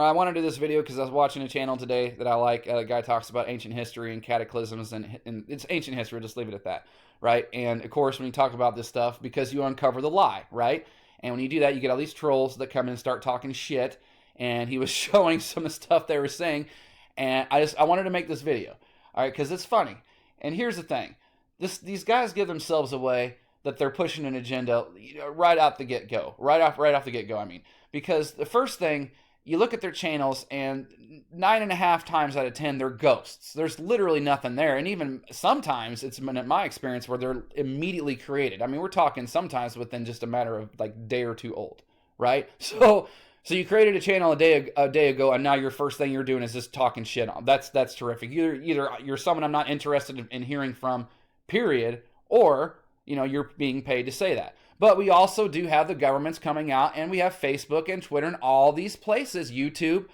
I want to do this video because I was watching a channel today that I like. A guy talks about ancient history and cataclysms, and it's ancient history. Just leave it at that, right? And of course, when you talk about this stuff, because you uncover the lie, right? And when you do that, you get all these trolls that come in and start talking shit. And he was showing some of the stuff they were saying, and I wanted to make this video, all right, because it's funny. And here's the thing: these guys give themselves away that they're pushing an agenda right off the get-go, right off the get-go. I mean, because the first thing, you look at their channels, and 9.5 times out of 10, they're ghosts. There's literally nothing there. And even sometimes, it's been in my experience, where they're immediately created. I mean, we're talking sometimes within just a matter of like a day or two old, right? So you created a channel a day ago, and now your first thing you're doing is just talking shit on. That's terrific. Either you're someone I'm not interested in hearing from, period, or you're being paid to say that. But we also do have the governments coming out, and we have Facebook and Twitter and all these places, YouTube,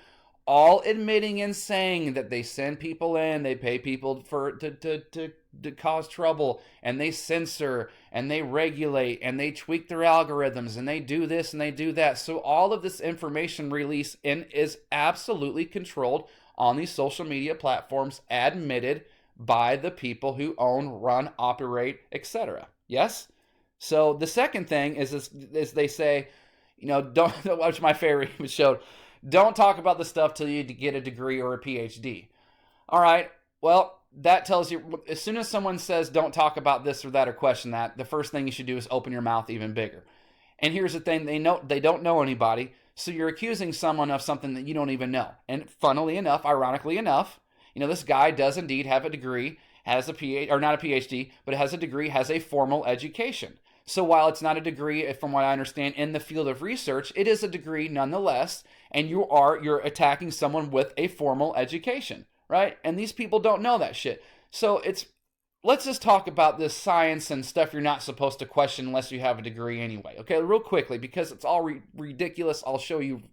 all admitting and saying that they send people in, they pay people to cause trouble, and they censor, and they regulate, and they tweak their algorithms, and they do this and they do that. So all of this information release is absolutely controlled on these social media platforms, admitted by the people who own, run, operate, etc. Yes? So the second thing is they say, don't, which my favorite showed, don't talk about this stuff till you get a degree or a PhD. All right, well, that tells you, as soon as someone says don't talk about this or that or question that, the first thing you should do is open your mouth even bigger. And here's the thing, they don't know anybody, so you're accusing someone of something that you don't even know. And funnily enough, ironically enough, this guy does indeed have a degree, has a PhD, or not a PhD, but has a degree, has a formal education. So while it's not a degree, from what I understand, in the field of research, it is a degree nonetheless, and you're attacking someone with a formal education, right? And these people don't know that shit. So let's just talk about this science and stuff you're not supposed to question unless you have a degree anyway. Okay, real quickly, because it's all ridiculous. I'll show you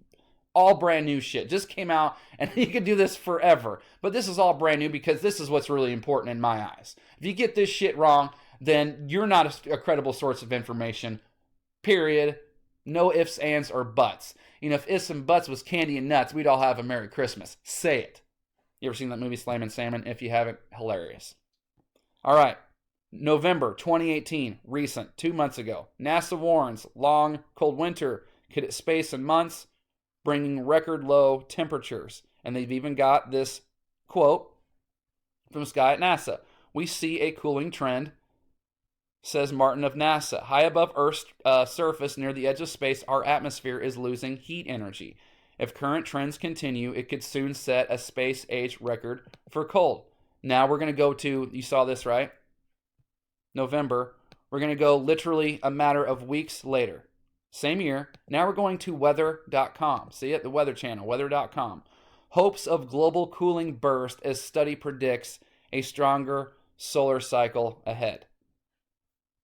all brand new shit. Just came out, and you could do this forever. But this is all brand new because this is what's really important in my eyes. If you get this shit wrong, then you're not a credible source of information, period. No ifs, ands, or buts. If ifs and buts was candy and nuts, we'd all have a Merry Christmas. Say it. You ever seen that movie, Slammin' Salmon? If you haven't, hilarious. All right. November 2018, recent, 2 months ago. NASA warns long, cold winter could hit space in months, bringing record low temperatures. And they've even got this quote from this guy at NASA. We see a cooling trend, says Martin of NASA. High above Earth's surface near the edge of space, our atmosphere is losing heat energy. If current trends continue, it could soon set a space-age record for cold. Now we're going to go to, you saw this, right? November. We're going to go literally a matter of weeks later. Same year. Now we're going to weather.com. See it? The Weather Channel, weather.com. Hopes of global cooling burst as study predicts a stronger solar cycle ahead.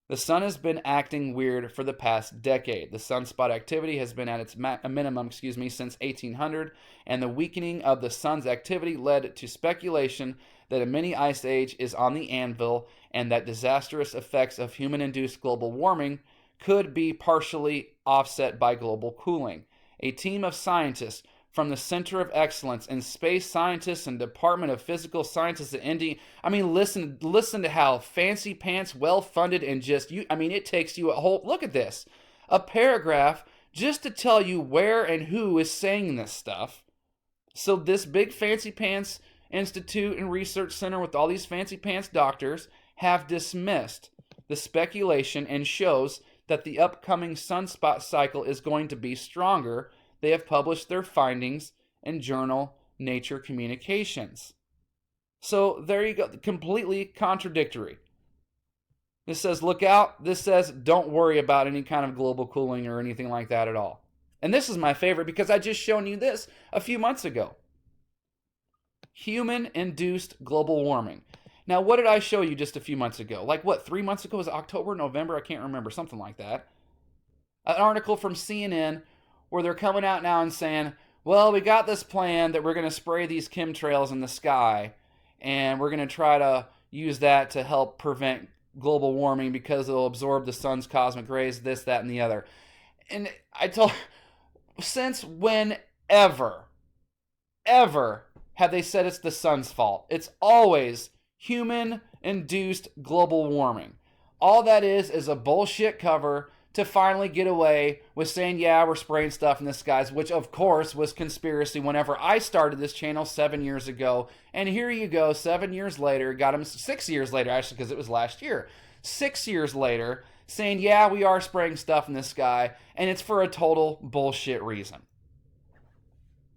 The sun has been acting weird for the past decade. The sunspot activity has been at its minimum, since 1800, and the weakening of the sun's activity led to speculation that a mini ice age is on the anvil and that disastrous effects of human-induced global warming could be partially offset by global cooling. A team of scientists from the Center of Excellence in Space Scientists and Department of Physical Sciences at Indy. I mean, listen to how fancy pants, well-funded, and it takes you a whole, look at this, a paragraph just to tell you where and who is saying this stuff. So this big fancy pants institute and research center with all these fancy pants doctors have dismissed the speculation and shows that the upcoming sunspot cycle is going to be stronger. They have published their findings in journal Nature Communications. So there you go, completely contradictory. This says look out, this says don't worry about any kind of global cooling or anything like that at all. And this is my favorite because I just shown you this a few months ago. Human-induced global warming. Now, what did I show you just a few months ago? Like what, 3 months ago? Was it October, November? I can't remember, something like that. An article from CNN where they're coming out now and saying, well, we got this plan that we're going to spray these chemtrails in the sky, and we're going to try to use that to help prevent global warming because it'll absorb the sun's cosmic rays, this, that, and the other. And I told, since whenever ever have they said it's the sun's fault. It's always human-induced global warming. All that is a bullshit cover to finally get away with saying, yeah, we're spraying stuff in the skies, which of course was conspiracy whenever I started this channel 7 years ago. And here you go, 7 years later, got him 6 years later, actually, because it was last year. 6 years later, saying, yeah, we are spraying stuff in the sky, and it's for a total bullshit reason.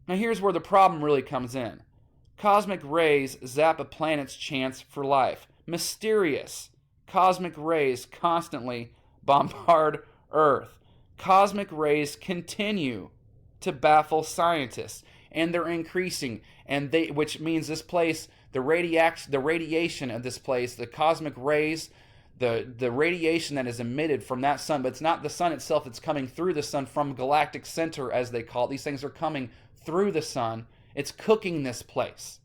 Now here's where the problem really comes in. Cosmic rays zap a planet's chance for life. Mysterious cosmic rays constantly bombard Earth. Cosmic rays continue to baffle scientists, and they're increasing, and which means this place, the radiation of this place, the cosmic rays, the radiation that is emitted from that sun, but it's not the sun itself, it's coming through the sun from galactic center, as they call it. These things are coming through the sun. It's cooking this place.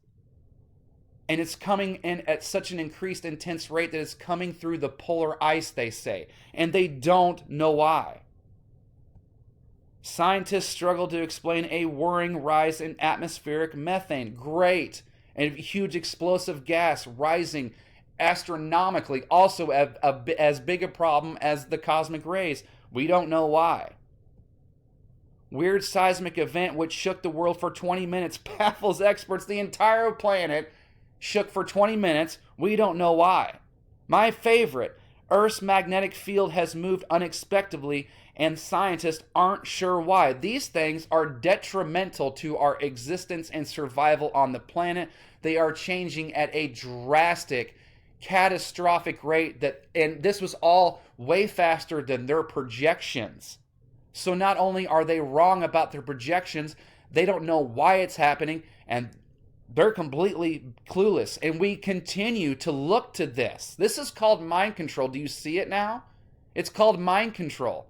And it's coming in at such an increased intense rate that it's coming through the polar ice, they say. And they don't know why. Scientists struggle to explain a worrying rise in atmospheric methane. Great. A huge explosive gas rising astronomically. Also as big a problem as the cosmic rays. We don't know why. Weird seismic event which shook the world for 20 minutes baffles experts. The entire planet shook for 20 minutes. We don't know why. My favorite, Earth's magnetic field has moved unexpectedly and scientists aren't sure why. These things are detrimental to our existence and survival on the planet. They are changing at a drastic, catastrophic rate, and this was all way faster than their projections. So not only are they wrong about their projections, they don't know why it's happening, and they're completely clueless. And we continue to look to this. This is called mind control. Do you see it now? It's called mind control.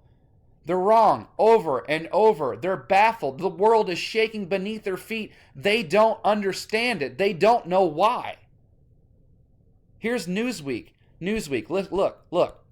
They're wrong over and over. They're baffled. The world is shaking beneath their feet. They don't understand it. They don't know why. Here's Newsweek. Newsweek, look.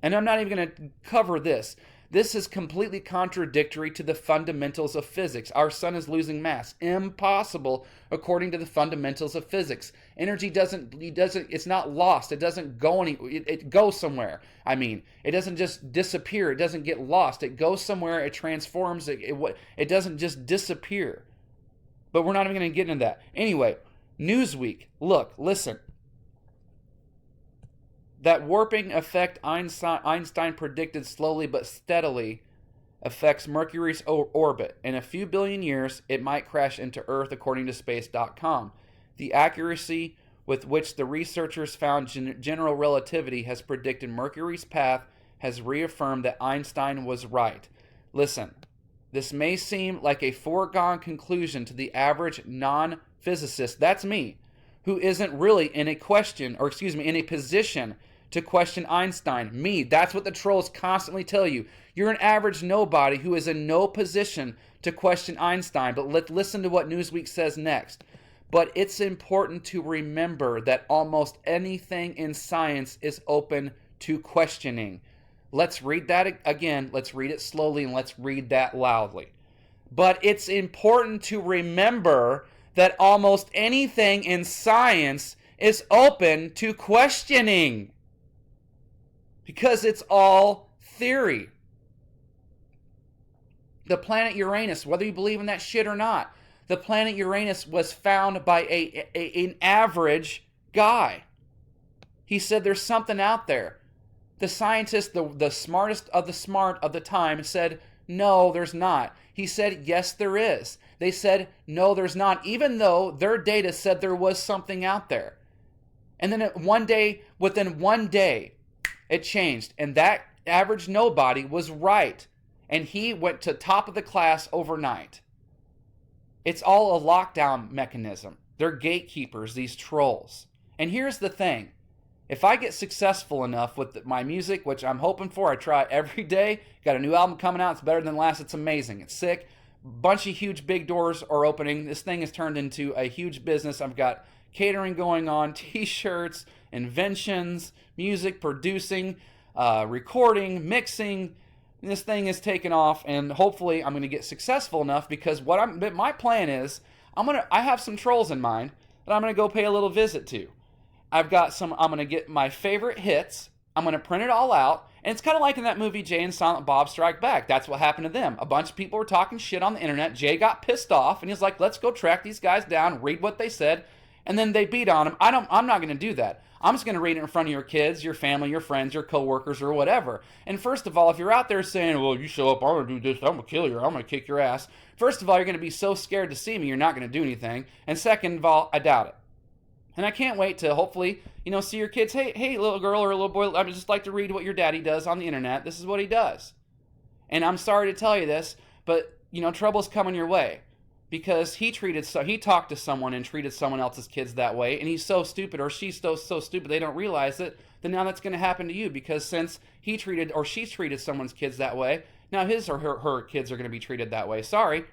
And I'm not even going to cover this. This is completely contradictory to the fundamentals of physics. Our sun is losing mass. Impossible according to the fundamentals of physics. Energy it's not lost. It doesn't go it goes somewhere. I mean, it doesn't just disappear. It doesn't get lost. It goes somewhere. It transforms. It doesn't just disappear. But we're not even going to get into that. Anyway, Newsweek, listen. That warping effect Einstein predicted slowly but steadily affects Mercury's orbit. In a few billion years, it might crash into Earth, according to Space.com. The accuracy with which the researchers found general relativity has predicted Mercury's path has reaffirmed that Einstein was right. Listen, this may seem like a foregone conclusion to the average non-physicist, that's me, who isn't really in a position to question Einstein. Me, that's what the trolls constantly tell you. You're an average nobody who is in no position to question Einstein. But let's listen to what Newsweek says next. But it's important to remember that almost anything in science is open to questioning. Let's read that again. Let's read it slowly and let's read that loudly. But it's important to remember that almost anything in science is open to questioning. Because it's all theory. The planet Uranus, whether you believe in that shit or not, the planet Uranus was found by an average guy. He said there's something out there. The scientist, the smartest of the smart of the time, said, no, there's not. He said, yes, there is. They said, no, there's not, even though their data said there was something out there. And then within one day, it changed. And that average nobody was right. And he went to top of the class overnight. It's all a lockdown mechanism. They're gatekeepers, these trolls. And here's the thing. If I get successful enough with my music, which I'm hoping for, I try every day. Got a new album coming out. It's better than last. It's amazing. It's sick. Bunch of huge big doors are opening. This thing has turned into a huge business. I've got catering going on, t-shirts, inventions, music, producing, recording, mixing. This thing is taking off, and hopefully I'm going to get successful enough, because my plan is I have some trolls in mind that I'm gonna go pay a little visit to. I'm gonna get my favorite hits. I'm gonna print it all out. And it's kind of like in that movie Jay and Silent Bob Strike Back. That's what happened to them. A bunch of people were talking shit on the internet. Jay got pissed off and he's like, let's go track these guys down, read what they said, and then they beat on him. I'm not gonna do that. I'm just going to read it in front of your kids, your family, your friends, your coworkers, or whatever. And first of all, if you're out there saying, well, you show up, I'm going to do this, I'm going to kill you, I'm going to kick your ass. First of all, you're going to be so scared to see me, you're not going to do anything. And second of all, I doubt it. And I can't wait to hopefully, see your kids, hey, little girl or little boy, I'd just like to read what your daddy does on the internet. This is what he does. And I'm sorry to tell you this, but, trouble's coming your way. Because he talked to someone and treated someone else's kids that way, and he's so stupid, or she's so stupid they don't realize it, then now that's going to happen to you, because since he treated or she's treated someone's kids that way, now his or her kids are going to be treated that way. Sorry.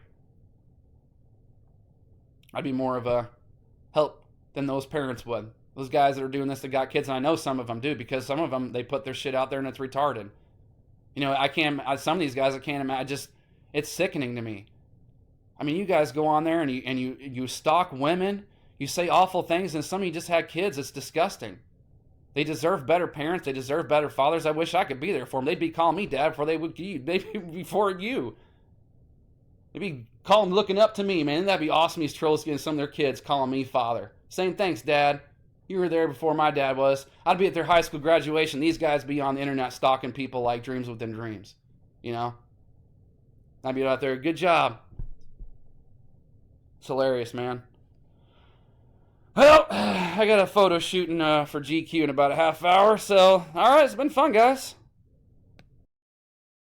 I'd be more of a help than those parents would. Those guys that are doing this that got kids, and I know some of them do, because some of them, they put their shit out there and it's retarded. Some of these guys I can't imagine, it's sickening to me. I mean, you guys go on there and you stalk women, you say awful things, and some of you just had kids. It's disgusting. They deserve better parents. They deserve better fathers. I wish I could be there for them. They'd be calling me dad before before you. They'd be looking up to me, man. That'd be awesome. These trolls getting some of their kids calling me father. Saying thanks, dad. You were there before my dad was. I'd be at their high school graduation. These guys be on the internet stalking people like dreams within dreams. I'd be out there. Good job. It's hilarious, man. Well, I got a photo shooting for GQ in about a half hour, so, alright, it's been fun, guys.